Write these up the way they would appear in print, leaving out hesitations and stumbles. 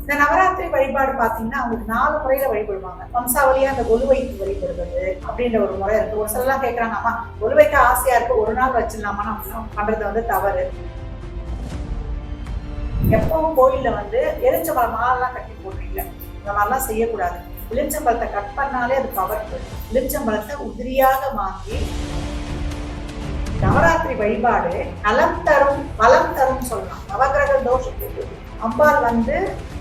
இந்த நவராத்திரி வழிபாடு பாத்தீங்கன்னா அவங்களுக்கு 4 முறையில வழிபடுவாங்க. வம்சாவளியா அந்த கொலுவைக்கு வழிபடுவது அப்படின்ற ஒரு முறை இருக்கு. ஒரு சிலர்லாம் கேட்கறாங்க, அம்மா கொலுவைக்கு ஆசையா இருக்கு, ஒரு நாள் வச்சிடலாமா? பண்றது தவறு. எப்பவும் கோயில்ல எலுமிச்சம்பழம் மாலெல்லாம் கட்டி போடுறீங்க, இந்த மாதிரிலாம் செய்யக்கூடாது. எலுமிச்சம்பழத்தை கட் பண்ணாலே அது பவர்ஃபுல். எலுமிச்சம்பழத்தை உதிரியாக வாங்கி நவராத்திரி வழிபாடு நலம் தரும் பலம் தரும் சொல்லலாம். நவகிரக தோஷத்துக்கு அம்பாள்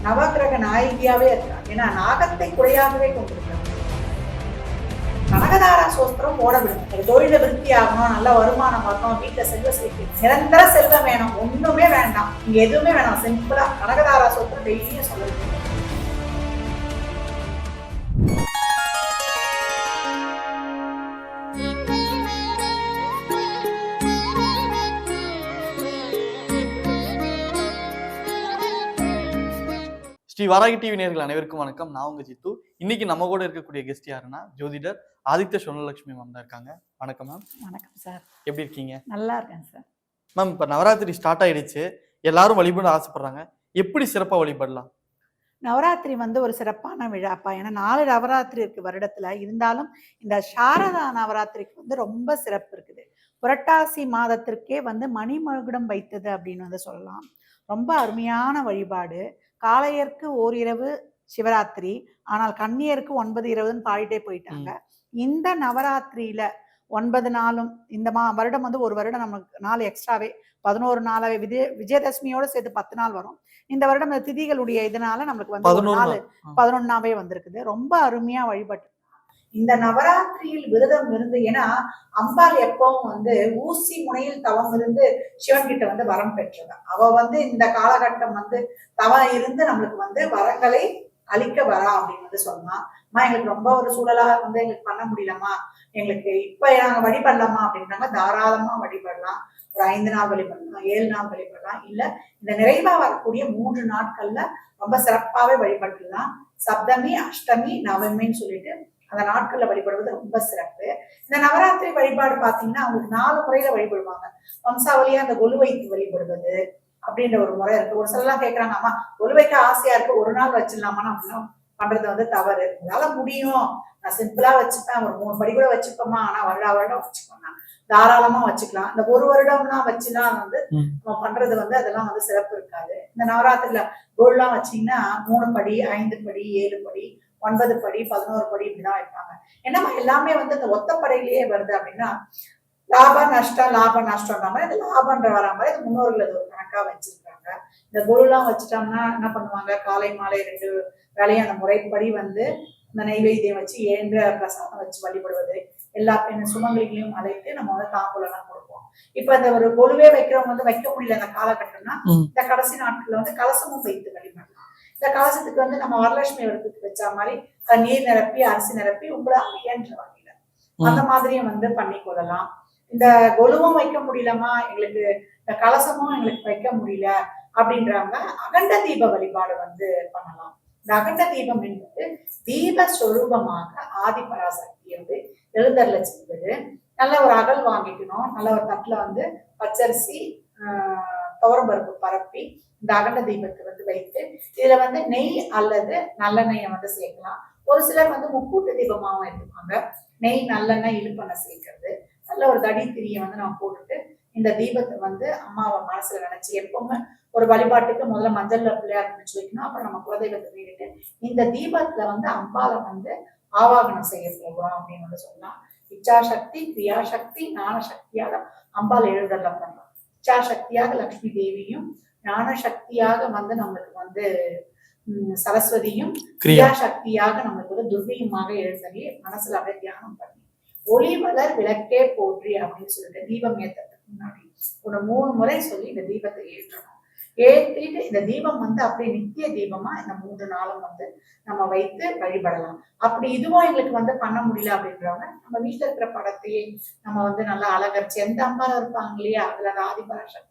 நவகிரக நாயகியாவே இருக்காங்க. ஏன்னா நாகத்தை குறையாகவே கொண்டிருக்காங்க. கனகதாரா சோஸ்திரம் ஓட விடும். தொழில விருத்தி ஆகணும், நல்ல வருமானம் வரணும், வீட்டுல செல்வ சேர்க்கை, நிரந்தர செல்வம் வேணும், ஒண்ணுமே வேண்டாம், இங்க எதுவுமே வேணாம், சிம்பிளா கனகதாரா சோஸ்திரம் டெய்லியும் சொல்லுங்க. ஸ்ரீ வாராகி டிவி நேயர்கள் அனைவருக்கும் வணக்கம். நான் உங்க ஜித்து. இன்னைக்கு நம்ம கூட இருக்கக்கூடிய கெஸ்ட் யாருன்னா ஜோதிடர் ஆதித்ய சொர்ணலட்சுமி மேம் தான் இருக்காங்க. வணக்கம் மேம். வணக்கம் சார். எப்படி இருக்கீங்க? நல்லா இருக்கேன் சார். மேம், இப்போ நவராத்திரி ஸ்டார்ட் ஆயிடுச்சு, எல்லாரும் வழிபட ஆசைப்படுறாங்க. எப்படி சிறப்பா வழிபடலாம்? நவராத்திரி ஒரு சிறப்பான விழாப்பா. ஏன்னா 4 நவராத்திரி இருக்கு வருடத்துல. இருந்தாலும் இந்த சாரதா நவராத்திரிக்கு ரொம்ப சிறப்பு இருக்குது. புரட்டாசி மாதத்திற்கே மணிமகுடம் வைத்தது அப்படின்னு சொல்லலாம். ரொம்ப அருமையான வழிபாடு. காளையருக்கு ஓரிரவு சிவராத்திரி, ஆனால் கன்னியருக்கு 9 இரவுன்னு பாடிட்டே போயிட்டாங்க. இந்த நவராத்திரியில 9 நாளும் இந்த வருடம் ஒரு வருடம் நமக்கு நாள் எக்ஸ்ட்ராவே 11 நாளாவே விஜயதசமியோட சேர்த்து 10 நாள் வரும். இந்த வருடம் இந்த திதிகளுடைய இதனால நம்மளுக்கு 11 வந்திருக்குது. ரொம்ப அருமையா வழிபட்டு இந்த நவராத்திரியில் விரதம் இருந்து, ஏன்னா அம்பாள் எப்பவும் ஊசி முனையில் தவம் இருந்து சிவன் கிட்ட வரம் பெற்றவ. அவ இந்த காலகட்டம் தவம் இருந்து நம்மளுக்கு வரங்களை அளிக்க வரா அப்படின்னு சொன்னா, எங்களுக்கு ரொம்ப ஒரு சூழலா எங்களுக்கு பண்ண முடியலமா, எங்களுக்கு இப்ப நாங்க வழிபடலாமா அப்படின்றாங்க. தாராளமா வழிபடலாம். ஒரு 5 நாள் வழிபடலாம், 7 நாள் வழிபடலாம், இல்ல இந்த நிறைவா வரக்கூடிய 3 நாட்கள்ல ரொம்ப சிறப்பாவே வழிபடலாம். சப்தமி, அஷ்டமி, நவமின்னு சொல்லிட்டு அந்த நாட்கள்ல வழிபடுவது ரொம்ப சிறப்பு. இந்த நவராத்திரி வழிபாடு பாத்தீங்கன்னா அவங்களுக்கு 4 முறையில வழிபடுவாங்க. வம்சாவளியா அந்த கொலுவைக்கு வழிபடுவது அப்படின்ற ஒரு முறை இருக்கு. ஒரு சிலர்லாம் கேட்கறாங்க, அம்மா கொலுவைக்கு ஆசையா இருக்கு, ஒரு நாள் வச்சிடலாமா? பண்றது தவறு. என்னால முடியும், நான் சிம்பிளா வச்சுப்பேன், ஒரு 3 படி கூட வச்சுப்போமா, ஆனா வருடம் வச்சுக்கோங்க, தாராளமா வச்சுக்கலாம். இந்த ஒரு வருடம்லாம் வச்சுலாம் நம்ம பண்றது அதெல்லாம் சிறப்பு இருக்காது. இந்த நவராத்திரில கோல்லாம் வச்சீங்கன்னா 3 படி, 5 படி, 7 படி, 9 படி, 11 படி இப்படிதான் வைப்பாங்க. என்னமா எல்லாமே இந்த ஒத்தப்படையிலேயே வருது அப்படின்னா, லாப நஷ்டம் மாதிரி இந்த லாபன்ற வரா மாதிரி இந்த முன்னோர்கள் அது ஒரு கணக்கா வச்சிருக்காங்க. இந்த குருலாம் வச்சுட்டோம்னா என்ன பண்ணுவாங்க, காலை மாலை 2 வேலையும் அந்த முறைப்படி இந்த நெய்வேத்தியம் வச்சு ஏன்ற பிரசாதம் வச்சு வழிபடுவது, எல்லா பெண் சுமங்கலிகளையும் அழைத்து நம்ம தாம்பூலம் எல்லாம் கொடுப்போம். இப்ப இந்த ஒரு கொலுவே வைக்கிறவங்க வைக்க முடியல அந்த காலகட்டம்னா, இந்த கடைசி நாட்கள்ல கலசமும் வைத்து வழிபடலாம். இந்த கலசத்துக்கு நம்ம வரலட்சுமி விரதத்துக்கு வச்ச மாதிரி நீர் நிரப்பி அரிசி நிரப்பி உங்களால் இயன்ற வகையில அந்த மாதிரியும் பண்ணி கொள்ளலாம். இந்த கொலுவும் வைக்க முடியலமா, எங்களுக்கு இந்த கலசமும் எங்களுக்கு வைக்க முடியல அப்படின்றாங்க, அகண்ட தீப வழிபாடு பண்ணலாம். இந்த அகண்ட தீபம் என்பது தீப சொரூபமாக ஆதிபராசக்தி எழுந்தருள செய்வது. நல்ல ஒரு அகல் வாங்கிக்கணும். நல்ல ஒரு தட்டுல பச்சரிசி, துவரம்பருப்பு பரப்பி இந்த அகண்ட தீபத்தை வைத்து இதுல நெய் அல்லது நல்லெண்ணெயை சேர்க்கலாம். ஒரு சிலர் முக்கூட்டு தீபமாவும் எடுத்துப்பாங்க. நெய், நல்லெண்ணெய், இழுப்பெண்ணெய் சேர்க்கிறது. நல்ல ஒரு தடி திரியை நம்ம போட்டுட்டு இந்த தீபத்தை அம்மாவை மனசுல நினைச்சு, எப்பவுமே ஒரு வழிபாட்டுக்கு முதல்ல மஞ்சள்ல பிள்ளையார் பிடிச்சு வைக்கணும். அப்புறம் நம்ம குலதெய்வத்தை வேண்டிட்டு இந்த தீபத்துல அம்பாவை ஆவாகனம் செய்ய போகிறோம் அப்படின்னு சொல்லலாம். இச்சாசக்தி, கிரியாசக்தி, ஞான சக்தியாக அம்பாள் எழுதல்ல பண்ணலாம். இச்சாசக்தியாக லக்ஷ்மி தேவியும், ஞான சக்தியாக நம்மளுக்கு சரஸ்வதியும், கிரியாசக்தியாக நம்மளுக்கு துர்கையுமாக எழுதலி மனசுல அப்படியே தியானம் பண்ணி ஒளி வளர் விளக்கே போற்றி அப்படின்னு சொல்லிட்டு தீபம் ஏற்றதுக்கு முன்னாடி ஒரு 3 முறை சொல்லி இந்த தீபத்தை ஏற்றணும். ஏற்றிட்டு இந்த தீபம் அப்படியே நித்திய தீபமா இந்த 3 நாளும் நம்ம வைத்து வழிபடலாம். அப்படி இதுவும் எங்களுக்கு பண்ண முடியல அப்படின்றவங்க நம்ம வீட்டுல இருக்கிற படத்தையே நம்ம நல்லா அலங்கரிச்சு, எந்த அம்பாலும் இருப்பாங்க இல்லையா, அதுல அந்த ஆதிபராசக்தி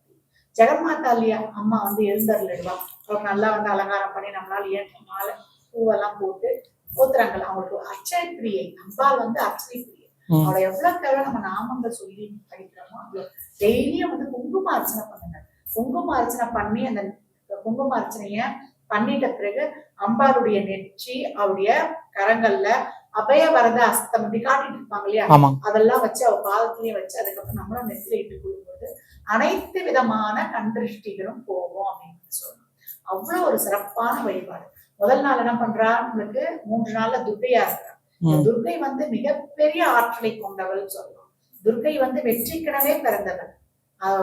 ஜெகன்மாதா இல்லையா அம்மா எழுந்தருளிடுவா. அவங்க நல்லா அலங்காரம் பண்ணி நம்மளால ஏற்ற மாலை பூவெல்லாம் போட்டு போத்துறாங்க. அவங்களுக்கு அச்சய பிரியை அம்பாள் அச்சய பிரியை. அவளை எவ்வளவுக்கு எவ்வளவு நம்ம நாமங்கள் சொல்லி படிக்கிறோமோ அவ்வளவு. டெய்லியும் குங்கும அர்ச்சனை பண்ணுங்க. குங்கும அர்ச்சனை பண்ணி அந்த குங்கும அர்ச்சனைய பண்ணிட்ட பிறகு அம்பாளுடைய நெற்றி அவருடைய கரங்கள்ல அபய வரத அஸ்தம் இப்படி காட்டிட்டு இருப்பாங்க இல்லையா, அதெல்லாம் வச்சு அவ பாதத்திலேயே வச்சு அதுக்கப்புறம் நம்மளும் நெத்தில இட்டு கொடுக்கும்போது அனைத்து விதமான கண்திருஷ்டிகளும் போகும் அப்படின்னு சொல்லணும். அவ்வளவு ஒரு சிறப்பான வழிபாடு. முதல் நாள் என்ன பண்றா, உங்களுக்கு 3 நாள்ல துர்க்கையா இருக்கிறா. துர்க்கை வந்து மிகப்பெரிய ஆற்றலை கொண்டவள் சொல்லலாம். துர்க்கை வந்து வெற்றிக்கிடவே பிறந்தவள்.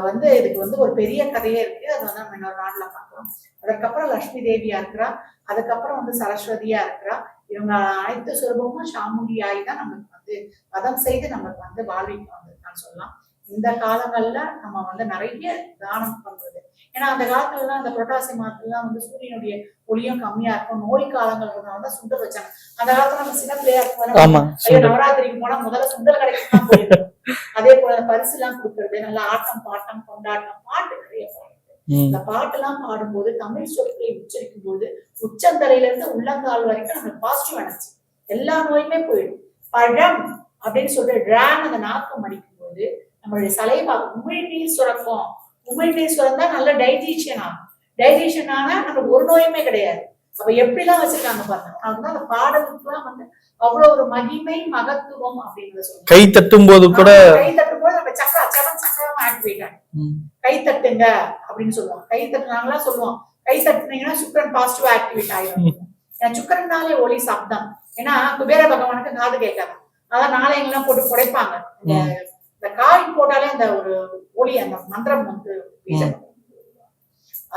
வந்து இதுக்கு வந்து ஒரு பெரிய கதையே இருக்கு. அது வந்து நம்ம இன்னொரு நாள்ல பார்க்கலாம். அதற்கப்புறம் லட்சுமி தேவியா இருக்கிறா, அதுக்கப்புறம் வந்து சரஸ்வதியா இருக்கிறா. இவங்க அனைத்து சுரூபமும் சாமுண்டியாய் தான் நமக்கு வந்து வதம் செய்து நமக்கு வந்து வாழ்விக்கு வந்திருக்கான்னு சொல்லலாம். இந்த காலங்கள்ல நம்ம வந்து நிறைய தானம் பண்றது. ஏன்னா அந்த காலத்துல அந்த புரட்டாசி மாதத்துலாம் வந்து சூரியனுடைய ஒளியும் கம்மியா இருக்கும், நோய் காலங்கள் சுண்டல் வச்சாங்க. அந்த காலத்துல நம்ம சின்ன பிள்ளையா இருக்கும் நவராத்திரிக்கு போனா முதல்ல சுண்டல் கடைக்கு போயிருக்கோம். அதே போல பரிசு எல்லாம் கொடுக்கறது, நல்ல ஆட்டம் பாட்டம் கொண்டாட்டம், பாட்டு நிறைய பாடுறது. இந்த பாட்டு எல்லாம் பாடும்போது தமிழ் சொற்களை உச்சரிக்கும் போது உச்சந்தலையில இருந்து உள்ளங்கால் வரைக்கும் நமக்கு பாசிட்டிவ் எனர்ஜி, எல்லா நோயுமே போயிடும். பழம் அப்படின்னு சொல்லிட்டு டிரான் அந்த நாக்கம் அடிக்கும் போது நம்மளுடைய சலைவா உமிழ்நீர் சுரக்கும். உமிழ்நீர் சுரந்தா நல்ல டைஜஷன் ஆகும். டைஜஷன் ஆனா நமக்கு ஒரு நோயுமே கிடையாது. அப்ப எப்படிலாம் வச்சிருக்காங்க பாருங்க. அதுதான் அந்த பாடலுக்குலாம் வந்து அவ்வளவு ஒரு மகிமை மகத்துவம் அப்படின்றத சொல்லுவாங்க. கை தட்டும் போது கூட நம்ம சக்கரம் ஆக்டிவேட் ஆகும். கை தட்டுங்க அப்படின்னு சொல்லுவோம். கை தட்டுனாங்களா சொல்லுவோம். கை தட்டுனீங்கன்னா சுக்கரன் பாசிட்டிவ் ஆக்டிவேட் ஆயிடும். சுக்கரனாலே ஒளி சப்தம். ஏன்னா குபேர பகவானுக்கு காது கேட்காது. அதான் நாளைங்கெல்லாம் போட்டு புடைப்பாங்க. இந்த காய் போட்டாலே அந்த ஒரு ஒளி, அந்த மந்திரம் வந்து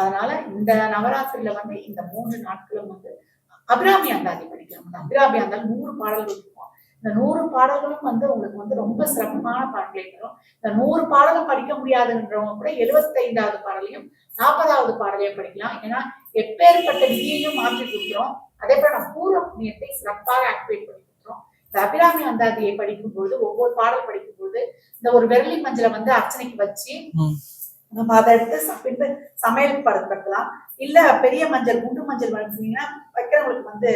அதனால இந்த நவராத்திரியில வந்து இந்த 3 நாட்களும் வந்து அபிராமி அந்தாதி படிக்கலாம். அந்த அபிராமி அந்தாதி 100 பாடல்கள் இருக்கும். இந்த 100 பாடல்களும் வந்து உங்களுக்கு வந்து ரொம்ப சிறப்பான பாடல்களை தரும். இந்த 100 பாடலும் படிக்க முடியாதுன்றவங்க கூட 75வது பாடலையும் 40வது பாடலையும் படிக்கலாம். ஏன்னா எப்பேற்பட்ட விதியையும் மாற்றி கொடுக்குறோம். அதே போல நம்ம பூர்வ புண்ணியத்தை சிறப்பாக ஆக்டிவேட் பண்ணி கொடுக்குறோம். இந்த அபிராமி அந்தாதியை படிக்கும் பொழுது ஒவ்வொரு பாடல் படிக்கும் போது இந்த ஒரு விரலி மஞ்சளை வந்து அர்ச்சனைக்கு வச்சு நம்ம அதை எடுத்து பின்பு சமையலுக்கு படுத்தலாம். இல்ல பெரிய மஞ்சள் குண்டு மஞ்சள் வளர்த்தீங்கன்னா வைக்கிறவங்களுக்கு வந்து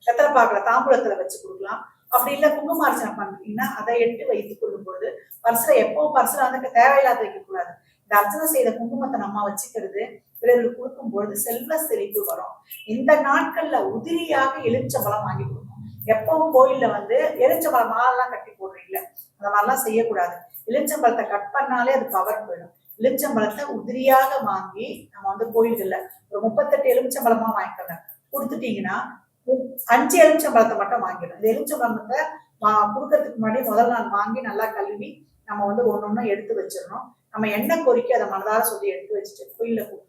வெத்தலை பாக்கல தாம்பூலத்துல வச்சு கொடுக்கலாம். அப்படி இல்ல குங்குமார்ச்சனை பண்றீங்கன்னா அதை எடுத்து வைத்துக் கொள்ளும் போது பர்சுல எப்பவும் பர்சுல வந்து தேவையில்லாத வைக்கக்கூடாது. இந்த அர்ச்சனை செய்த குங்குமத்தை நம்ம வச்சுக்கிறது பிறருக்கு கொடுக்கும் பொழுது செல்வ செழிப்பு வரும். இந்த நாட்கள்ல உதிரியாக எலுமிச்சம்பழம் வாங்கி கொடுக்கணும். எப்பவும் கோயில்ல வந்து எலுமிச்சம்பழம் மாலெல்லாம் கட்டி போடுறீங்கள, அந்த மாதிரிலாம் செய்யக்கூடாது. எலுமிச்சம்பழத்தை கட் பண்ணாலே அது பவர் போயிடும். எலுமிச்சம்பழத்தை உதிரியாக வாங்கி நம்ம வந்து கோயில்கள்ல ஒரு 38 எலுமிச்சம்பழமா வாங்கிக்கோங்க. கொடுத்துட்டீங்கன்னா 5 எலுமிச்சம்பழத்தை மட்டும் வாங்கிடும். இந்த எலுமிச்சம்பழத்தை கொடுக்கறதுக்கு முன்னாடி முதல் நாள் வாங்கி நல்லா கழுவி நம்ம வந்து ஒன்னொன்னு எடுத்து வச்சிடணும். நம்ம என்ன கோரிக்கை அதை மனதார சொல்லி எடுத்து வச்சுட்டு கோயில்ல கொடுத்துட்டு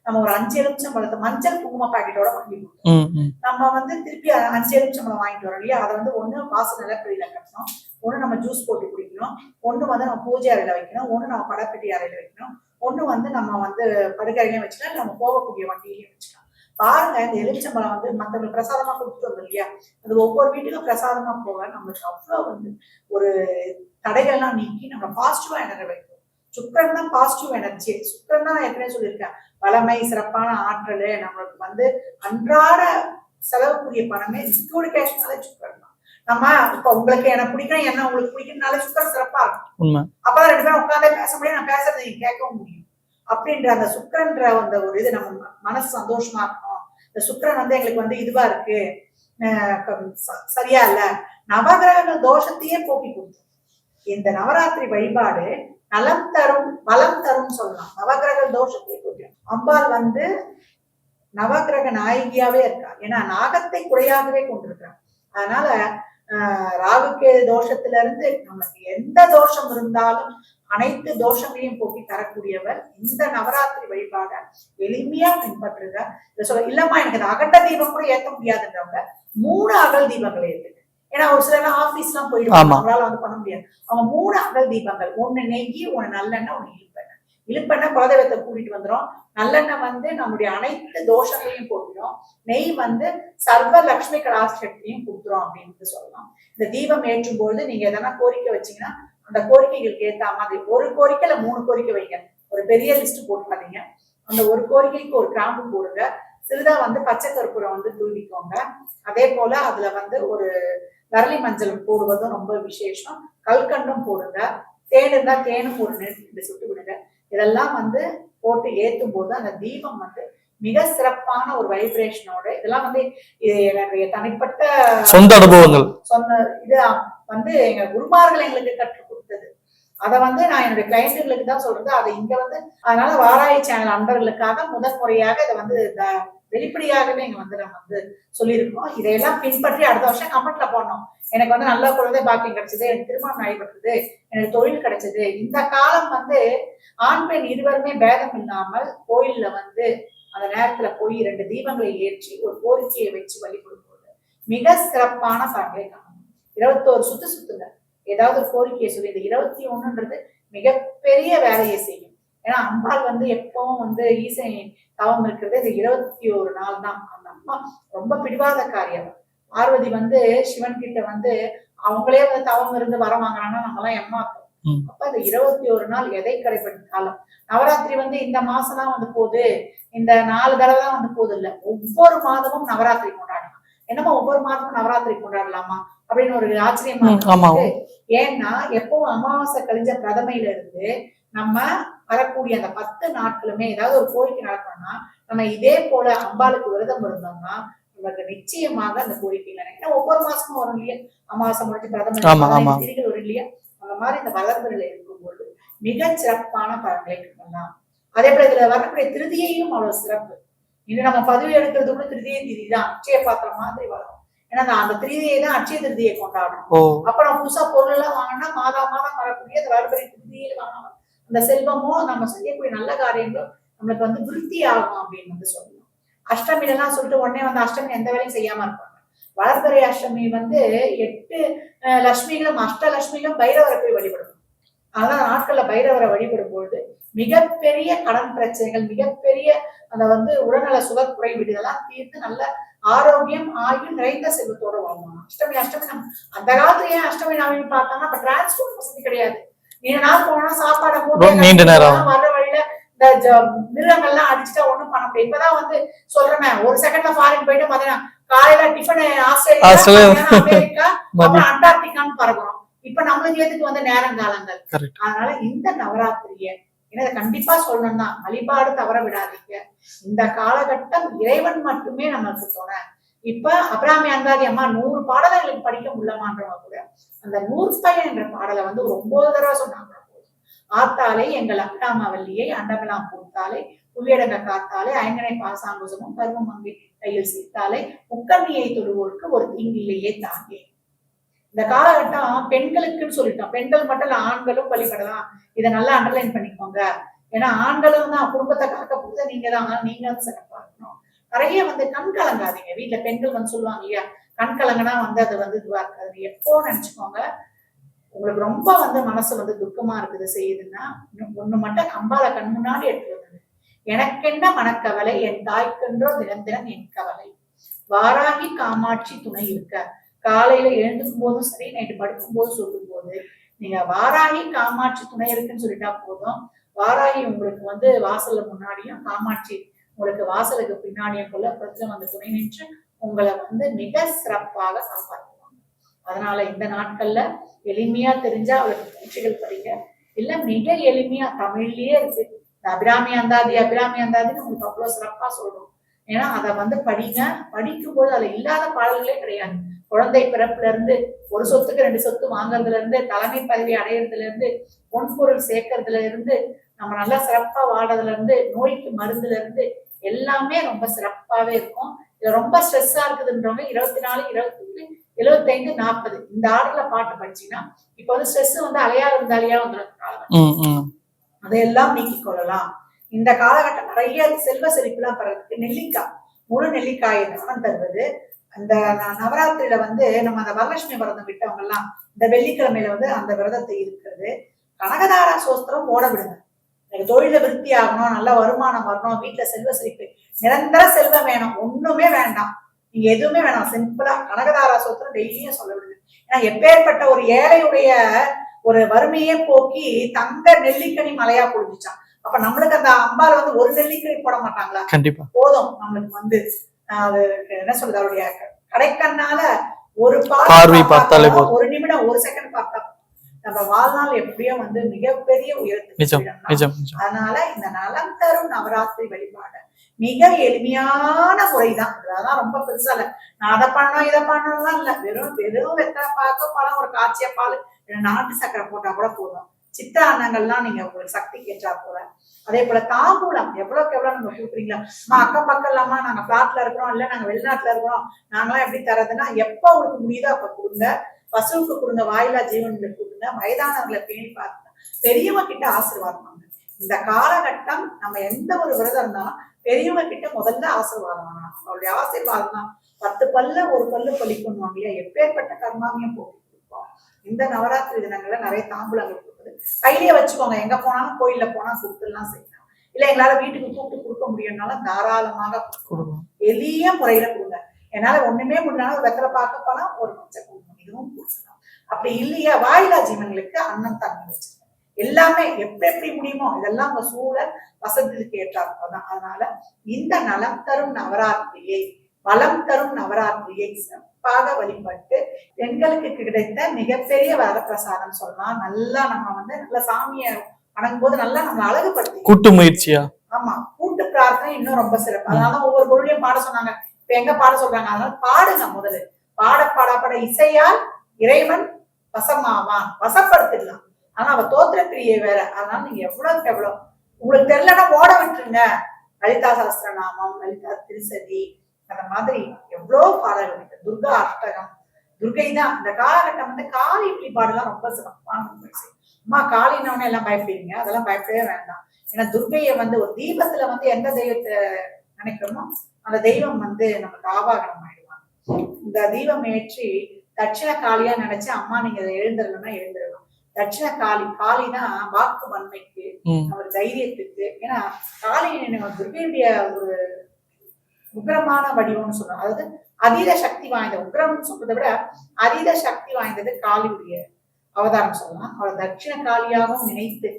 நம்ம ஒரு 5 எலுமிச்சம்பழத்தை மஞ்சள் குங்கும பாக்கெட்டோட வாங்கி கொடுத்தோம். நம்ம வந்து திருப்பி 5 எலுமிச்சம்பழம் வாங்கிட்டு வரோம் இல்லையா, அதை வந்து ஒண்ணு வாசல் நிலப்படியில கட்டணும், ஒண்ணு நம்ம ஜூஸ் போட்டு குடிக்கணும், ஒண்ணு வந்து நம்ம பூஜை அறையில வைக்கணும், ஒண்ணு நம்ம படப்பெட்டி அறையில வைக்கணும், ஒண்ணு வந்து நம்ம வந்து படுக்கையிலையும் வச்சுக்கலாம், நம்ம போகக்கூடிய வண்டியிலையும் வச்சுக்கலாம். பாருங்க, இந்த எலுமிச்சம்பழம் வந்து மற்றவங்களுக்கு பிரசாதமா கொடுத்துட்டு வந்தோம் இல்லையா, அது ஒவ்வொரு வீட்டுக்கும் பிரசாதமா போக நம்மளுக்கு அவ்வளவு வந்து ஒரு தடைகள்லாம் நீக்கி நம்ம பாசிட்டிவா எனர்ஜி வைக்கும். சுக்கரன் தான் பாசிட்டிவ் எனர்ஜி. சுக்கரன் தான் நான் ஏற்கனவே சொல்லியிருக்கேன், வளமை சிறப்பான ஆற்றல். நம்மளுக்கு வந்து அன்றாட செலவுக்குரிய பணமே லிக்விட் கேஷ்னாலே சுக்கரன் தான். நம்ம இப்ப உங்களுக்கு எனக்கு பிடிக்கும், என்ன உங்களுக்கு பிடிக்கும்னாலே சுக்கரன் சிறப்பா இருக்கும். அப்பதான் 2 பேரும் உட்காந்தே பேச முடியும், நான் பேசுறது நீங்க கேட்கவும் முடியும். அப்படின்ற அந்த சுக்கரன்ற அந்த ஒரு இது நம்ம மனசு சந்தோஷமா இருக்கும். இந்த சுக்கரன் வந்து எங்களுக்கு வந்து இதுவா இருக்கு, சரியா இல்ல, நவகிரகங்கள் தோஷத்தையே போக்கி கொடுக்கும். இந்த நவராத்திரி வழிபாடு நலம் தரும் பலம் தரும் சொல்லலாம். நவகிரக தோஷத்தை போக்கும். அம்பாள் வந்து நவகிரக நாயகியாவே இருக்கா. ஏன்னா நாகத்தை குறையாகவே கொண்டிருக்கிறான். அதனால ராகுக்கே தோஷத்துல இருந்து நமக்கு எந்த தோஷம் இருந்தாலும் அனைத்து தோஷங்களையும் போக்கி தரக்கூடியவர். இந்த நவராத்திரி வழிபாட எளிமையா பின்பற்றுங்க. இதை சொல்ல இல்லம்மா எனக்கு இந்த அகண்ட தீபம் கூட ஏற்ற முடியாதுன்றவங்க 3 அகல் தீபங்களை ஏற்றுங்க. ஏன்னா ஒரு சில ஆபீஸ் எல்லாம் போயிடுவாங்க, அவங்களால வந்து பண்ண முடியாது. அவங்க 3 அகல் தீபங்கள், 1 நெய், 1 நல்லெண்ணெய், 1 இழுப்பெண்ணெய். இழுப்பெண்ணெய் குலதெய்வத்தை கூட்டிட்டு வந்துடும். நல்லெண்ணெய் வந்து நம்முடைய அனைத்து தோஷங்களையும் போட்டுடும். நெய் வந்து சர்வ லட்சுமி கடாட்சத்தையும் கொடுத்துரும் அப்படின்னு சொல்லலாம். இந்த தீபம் ஏற்றும் பொழுது நீங்க எதனா கோரிக்கை வச்சீங்கன்னா அந்த கோரிக்கைகளுக்கு ஏற்ற மாதிரி ஒரு கோரிக்கையில 3 கோரிக்கை வைங்க. ஒரு பெரிய லிஸ்ட் போட்டுக்காதீங்க. அந்த ஒரு கோரிக்கைக்கு ஒரு கிராம்பு போடுங்க. சிறிதா வந்து பச்சை கற்பூரம் வந்து தூவிக்கோங்க. அதே போல அதுல வந்து ஒரு வரலி மஞ்சள் போடுவதும் ரொம்ப விசேஷம். கல்கண்டும் போடுங்க. தேன் இருந்தா தேனும் ஒரு 2 சுட்டு விடுங்க. இதெல்லாம் வந்து போட்டு ஏற்றும் போது அந்த தீபம் வந்து மிக சிறப்பான ஒரு வைப்ரேஷனோட இதெல்லாம் வந்து இது என்னுடைய தனிப்பட்ட சொந்த அனுபவங்கள். சொன்ன இது வந்து எங்க குருமார்கள் எங்களுக்கு கற்றுக் கொடுத்தது. அதை வந்து நான் என்னுடைய கிளைண்ட்டுகளுக்கு தான் சொல்றது. அதை இங்க வந்து அதனால வாராயி சேனல் அன்பர்களுக்காக முதல் முறையாக இதை வந்து வெளிப்படையாகவே இங்க வந்து நம்ம வந்து சொல்லியிருக்கோம். இதையெல்லாம் பின்பற்றி அடுத்த வருஷம் கமெண்ட்ல போடணும். எனக்கு வந்து நல்ல குழந்தை பாக்கியம் கிடைச்சது, எனக்கு திருமணம் நடைபெற்றது, எனக்கு தொழில் கிடைச்சது. இந்த காலம் வந்து ஆண் பெண் இருவருமே பேதம் இல்லாமல் கோயில்ல வந்து அந்த நேரத்துல போய் 2 தீபங்களை ஏற்றி ஒரு கோரிக்கையை வச்சு வழிபடும் போது மிக சிறப்பான பலன்களை காணணும். 21 சுத்துங்க. ஏதாவது ஒரு கோரிக்கையை சொல்லி இந்த 21ன்றது மிகப்பெரிய வேலையை செய்யும். ஏன்னா அம்பாள் வந்து எப்பவும் வந்து ஈசை தவம் இருக்கிறது இந்த 21 நாள் தான். அந்த அம்மா ரொம்ப பிடிவாத காரியம். பார்வதி வந்து சிவன் கிட்ட வந்து அவங்களே வந்து தவம் இருந்து வர வாங்குறாங்கன்னா நம்ம எல்லாம் ஏமாத்தோம். அப்ப இந்த 21 நாள் எதை கடைபிடித்த காலம். நவராத்திரி வந்து இந்த மாசம் தான் வந்து போகுது, இந்த 4 தடவை தான் வந்து போகுது இல்ல, ஒவ்வொரு மாதமும் நவராத்திரி கொண்டாடலாம். என்னமோ ஒவ்வொரு மாதமும் நவராத்திரி கொண்டாடலாமா அப்படின்னு ஒரு ஆச்சரியமா. ஏன்னா எப்பவும் அமாவாசை கழிஞ்ச பிரதமையில இருந்து நம்ம வரக்கூடிய அந்த 10 நாட்களுமே ஏதாவது ஒரு கோரிக்கை நடக்கணும்னா நம்ம இதே போல அம்பாளுக்கு விரதம் இருந்தோம்னா நமக்கு நிச்சயமாக அந்த கோரிக்கை ஏன்னா ஒவ்வொரு மாசமும் வரும் இல்லையா, அமாவாசை முடிஞ்சு பிரதம திரிகள் வரும் இல்லையா, அந்த மாதிரி இந்த வளர்ப்புகள் இருக்கும்போது மிக சிறப்பான பலன்களை கிடைக்கலாம். அதே போல இதுல வரக்கூடிய திருதியையும் அவ்வளவு சிறப்பு. இன்னும் நம்ம பதவி எடுக்கிறது கூட திருதியை திதி தான், அட்சய பாத்திரம் மாதிரி வரும். ஏன்னா அந்த திருதியை தான் அட்சய திருதியை கொண்டாடணும். அப்ப நம்ம புதுசா பொருள் எல்லாம் வாங்கினா மாதம் வரக்கூடிய அந்த வளர்ப்பறை திருதியை வாங்கணும். அந்த செல்வமோ நம்ம செய்யக்கூடிய நல்ல காரியங்களோ நம்மளுக்கு வந்து விருத்தி ஆகும் அப்படின்னு வந்து சொல்லணும். அஷ்டமில எல்லாம் சொல்லிட்டு உடனே வந்து அஷ்டமி எந்த வேலையும் செய்யாம இருப்பாங்க. வளர்ப்பறை அஷ்டமி வந்து 8 லட்சுமிகளும் அஷ்டலட்சுமிகளும் பைரவரை போய் வழிபடணும். அதனால நாட்கள்ல பைரவரை வழிபடும் பொழுது மிகப்பெரிய கடன் பிரச்சனைகள், மிகப்பெரிய அந்த வந்து உடல்நல சுகக்குறைவு இதெல்லாம் தீர்த்து நல்ல ஆரோக்கியம் ஆகியும் நிறைந்த செல்வத்தோட வாழ்வாங்க. அஷ்டமி நம்ம அந்த காலத்துல ஏன் அஷ்டமி நவமி பார்த்தோம்னா அப்ப டிரான்ஸ்போர்ட் வசதி கிடையாது. நீண்ட நாள் போனா சாப்பாடை வர்ற வழியில இந்த மிருகங்கள்லாம் அடிச்சுட்டா ஒண்ணும் பண்ண முடியும். இப்பதான் வந்து சொல்றேன், ஒரு செகண்ட்ல ஃபாரின் போயிட்டு பாத்தீங்கன்னா காலையில டிஃபன் ஆஸ்திரேலியா, அமெரிக்கா, அப்புறம் அண்டார்டிகான்னு பரவுறோம். இப்ப நம்மளுக்கு எதுக்கு வந்து நேரங்காலங்கள். அதனால இந்த நவராத்திரிய ஏன்னா கண்டிப்பா சொல்லணும்னா வழிபாடு தவற விடாதீங்க. இந்த காலகட்டம் இறைவன் மட்டுமே நமக்கு துணை. இப்ப அபிராமி அந்தாதி அம்மா 100 பாடலை எங்களுக்கு படிக்க முடியலமான்றவங்க கூட அந்த 100 என்ற பாடலை வந்து ஒரு 9 தடவை சொன்னாங்க. ஆத்தாலே எங்கள் அக்காமவல்லியை அண்டமெல்லாம் பூத்தாலே புவியடங்க காத்தாலே ஐங்கனை பாசாங்குசமும் கருமம் அங்கே கையில் சீத்தாலே முக்கண்ணியை தொடுவோருக்கு ஒரு தீங்கில்லையே தாங்கே. இந்த காலகட்டம் பெண்களுக்குன்னு சொல்லிட்டோம். பெண்கள் மட்டும் இல்ல, ஆண்களும் வழிபடலாம். இதை நல்லா அண்டர்லைன் பண்ணிக்கோங்க. ஏன்னா ஆண்களும் தான் குடும்பத்தை காக்க போது நீங்க தான், நீங்க வந்து சிறப்பா இருக்கணும். நிறைய வந்து கண் கலங்காதீங்க. வீட்டுல பெண்கள் வந்து சொல்லுவாங்க இல்லையா, கண் கலங்கன்னா வந்து அது வந்து இதுவா இருக்காது. எப்போ நினைச்சுக்கோங்க, உங்களுக்கு ரொம்ப வந்து மனசு வந்து துக்கமா இருக்குது செய்யுதுன்னா ஒண்ணு மட்டும் அம்பால கண் முன்னாடி எடுத்து வந்தது. எனக்கென்ன மனக்கவலை, என் தாய்க்கென்றோ தினம் என் கவலை, வாராகி காமாட்சி துணை இருக்க. காலையில எழுந்துக்கும் போதும் சரி, நைட்டு படுக்கும் போது சொல்லும் போது நீங்க வாராகி காமாட்சி துணை இருக்குன்னு சொல்லிட்டா போதும். வாராகி உங்களுக்கு வந்து வாசல்ல முன்னாடியும், காமாட்சி உங்களுக்கு வாசலுக்கு பின்னாடியும் கொல்லப்புறத்துல வந்து துணை நின்று உங்களை வந்து மிக சிறப்பாக காப்பாற்றுவாங்க. அதனால இந்த நாட்கள்ல எளிமையா தெரிஞ்சா அவளுக்கு பயிற்சிகள் படிக்க, இல்ல மிக எளிமையா தமிழ்லயே இருக்கு அபிராமி அந்தாதி உங்களுக்கு அவ்வளவு சிறப்பா சொல்றோம். ஏன்னா அதை வந்து படிங்க. படிக்கும் போது அதுல இல்லாத பாடல்களே கிடையாது. குழந்தை பிறப்புல இருந்து 1 சொத்துக்கு 2 சொத்து வாங்குறதுல இருந்து, தலைமை பதவி அடையிறதுல இருந்து, பொன்பொருள் சேர்க்கறதுல இருந்து, நம்ம நல்லா சிறப்பா வாடுறதுல இருந்து, நோய்க்கு மருந்துல இருந்து எல்லாமே ரொம்ப சிறப்பாவே இருக்கும். இது ரொம்ப ஸ்ட்ரெஸ்ஸா இருக்குதுன்றவங்க 24, 25, 75, 40 இந்த ஆர்டர்ல பாட்டு படிச்சீங்கன்னா இப்ப வந்து ஸ்ட்ரெஸ் வந்து அலையா இருந்தாலையா வந்துடும். அதையெல்லாம் நீக்கிக் கொள்ளலாம். இந்த காலகட்டம் நிறைய செல்வ செழிப்புலாம் பெறதுக்கு நெல்லிக்காய், முழு நெல்லிக்காயை தானம் தருவது. அந்த நவராத்திரியில வந்து நம்ம அந்த வரலட்சுமி விரதம் விட்டவங்க எல்லாம் இந்த வெள்ளிக்கிழமையில வந்து அந்த விரதத்தை இருக்கிறது. கனகதாரா சோஸ்திரம் ஓட விடுங்க. எனக்கு தொழில விருத்தி ஆகணும், நல்ல வருமானம் வரணும், வீட்டுல செல்வ செழிப்பு, நிரந்தர செல்வம் வேணும், ஒண்ணுமே வேண்டாம், நீங்க எதுவுமே வேணாம், சிம்பிளா கனகதாரா சோஸ்திரம் டெய்லியும் சொல்ல விடுங்க. ஏன்னா எப்பேற்பட்ட ஒரு ஏழையுடைய ஒரு வறுமையே போக்கி தங்க நெல்லிக்கனி மலையா பொழிஞ்சிச்சான். அப்ப நம்மளுக்கு அந்த அம்பாள் வந்து ஒரு நெல்லிக்கனி போட மாட்டாங்களா? கண்டிப்பா போதும் நம்மளுக்கு வந்து அது என்ன சொல்றது, அவருடைய கடைக்கண்ணால ஒரு பார்வை பார்த்தாலே, ஒரு நிமிடம், ஒரு செகண்ட் பார்த்தா நம்ம வாழ்நாள் எப்படியோ வந்து மிகப்பெரிய உயரத்துக்கு. அதனால இந்த நலம் தரும் நவராத்திரி வழிபாடு மிக எளிமையான முறைதான். அதெல்லாம் ரொம்ப பெருசா இல்ல. நான் அதை பண்ணணும் இதை பண்ணணும்லாம் இல்ல. வெறும் வெறும் வெத்தலை பாக்கு பழம் ஒரு காய்ச்சிய பால் நாட்டு சக்கரை போட்டா கூட போதும். சித்த அன்னங்கள்லாம் நீங்க உங்களுக்கு சக்தி கேட்டா போல. அதே போல தாம்பூலம் எவ்வளவுக்கு எவ்வளவு நம்ம கொடுக்குறீங்களா? அக்கம் பக்கம் இல்லாம நாங்க பிளாட்ல இருக்கிறோம், இல்ல நாங்க வெளிநாட்டுல இருக்கிறோம், நாங்களாம் எப்படி தரதுன்னா எப்ப உங்களுக்கு முடியுதோ அப்ப கொடுங்க. பசுவுக்கு கொடுங்க, வாயிலா ஜீவன்களுக்கு கொடுங்க, வயதானவர்களை பேணி பார்த்து பெரியவங்க கிட்ட ஆசீர்வாதம் வாங்க. இந்த காலகட்டம் நம்ம எந்த ஒரு விரதம் இருந்தாலும் பெரியவங்க கிட்ட முதல்ல ஆசீர்வாதம் வாங்கலாம். அவருடைய ஆசீர்வாதம் தான் 10 பல்ல ஒரு பல்லு பழிக்கணுவாங்க இல்லையா? எப்பேற்பட்ட கர்மாவையும் போக்கி கொடுப்போம். இந்த நவராத்திரி தினங்கள்ல நிறைய தாம்பூலங்கள் கொடுக்குது. கையிலேயே வச்சுக்கோங்க. எங்க போனாலும் கோயில்ல போனா கொடுத்துலாம் செய்யலாம். இல்ல எங்களால வீட்டுக்கு கூப்பிட்டு கொடுக்க முடியும்னாலும் தாராளமாக கொடுக்கணும். எளிய முறையில கொடுங்க. என்னால ஒண்ணுமே முடியலனாலும் ஒரு வெத்தலை பார்க்க போனா ஒரு பச்சை கொடுக்கணும், இதுவும் கொடுக்கலாம். அப்படி இல்லையா வாயிலா ஜீவன்களுக்கு அன்னம் தண்ணி வச்சிருக்கேன். எல்லாமே எப்படி முடியுமோ இதெல்லாம் உங்க சூழல் வசதிக்கு ஏற்றாற்பதான். அதனால இந்த நலம் தரும் நவராத்திரியை, வளம் தரும் நவராத்திரியை சிறப்பாக வழிபட்டு பெண்களுக்கு கிடைத்த மிகப்பெரிய வரப்பிரசாதம் சொல்லலாம். நல்லா நம்ம நல்ல சாமியை வணங்கும் போது நல்லா நம்ம அழகுபடுத்தி கூட்டு முயற்சியா. ஆமா, கூட்டு பிரார்த்தனை இன்னும் ரொம்ப சிறப்பு. அதனால ஒவ்வொரு பொருளையும் பாட சொன்னாங்க. இப்ப எங்க பாட சொல்றாங்க? அதனால பாடுங்க. முதல்ல பாட இசையால் இறைவன் வசமாவான், வசப்படுத்திடலாம். ஆனா அவ தோத்திர பிரியை வேற. அதனால நீங்க எவ்வளவுக்கு எவ்வளவு உங்களுக்கு தெரியலன்னா ஓட விட்டுருங்க. லலிதா சஹஸ்ரநாமம், லலிதா திருசதி, அந்த மாதிரி எவ்வளவு பாடல்கள் இருக்கு. துர்கா அஷ்டகம், துர்கை தான். இந்த காலகட்டம் காளி வழிபாடுலாம் ரொம்ப சிறப்பான அம்மா. காளினவனே எல்லாம் பயப்படுவீங்க, அதெல்லாம் பயப்படவே வேண்டாம். ஏன்னா துர்கையை ஒரு தீபத்துல எந்த தெய்வத்தை நினைக்கிறோமோ அந்த தெய்வம் நமக்கு ஆவாகனம் ஆயிடுவாங்க. இந்த தீபம் ஏற்றி தட்சிண காளியா நினைச்சு அம்மா நீங்க எழுந்துடலன்னா எழுந்துடலாம். தட்சிண காளிதான் வாக்கு வன்மைக்கு, ஒரு தைரியத்துக்கு. ஏன்னா காளி துர்கையுடைய ஒரு உக்ரமான வடிவம்னு சொல்றோம். அதாவது அதீத சக்தி வாய்ந்த, உக்ரம்னு சொல்றதை விட அதீத சக்தி வாய்ந்தது காளியுடைய அவதாரம் சொல்லலாம். அவளை தட்சிண காளியாகவும் நினைத்து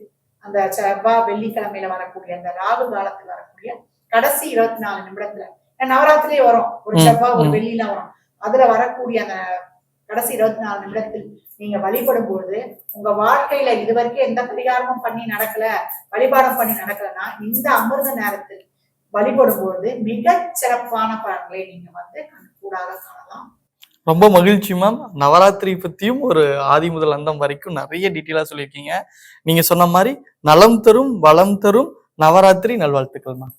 அந்த செவ்வாய் வெள்ளிக்கிழமையில வரக்கூடிய அந்த ராகு காலத்துல வரக்கூடிய கடைசி 24 நிமிடத்துல நவராத்திரியே வரும். ஒரு செவ்வாய் ஒரு வெள்ளிலாம் வரும். அதுல வரக்கூடிய அந்த கடைசி 24 நிமிடத்தில் நீங்க வழிபடும் பொழுது உங்க வாழ்க்கையில இதுவரைக்கும் எந்த பரிகாரமும் பண்ணி நடக்கல, வழிபாடம் பண்ணி நடக்கலன்னா இந்த அமிர்த நேரத்தில் வழிபடும் பொழுது மிக சிறப்பான பலன்களை நீங்க கூடாக காணலாம். ரொம்ப மகிழ்ச்சி மேம். நவராத்திரி பத்தியும் ஒரு ஆதி முதல் அந்தம் வரைக்கும் நிறைய டீட்டெயிலா சொல்லியிருக்கீங்க. நீங்க சொன்ன மாதிரி நலம் தரும் வளம் தரும் நவராத்திரி நல்வாழ்த்துக்கள் மேம்.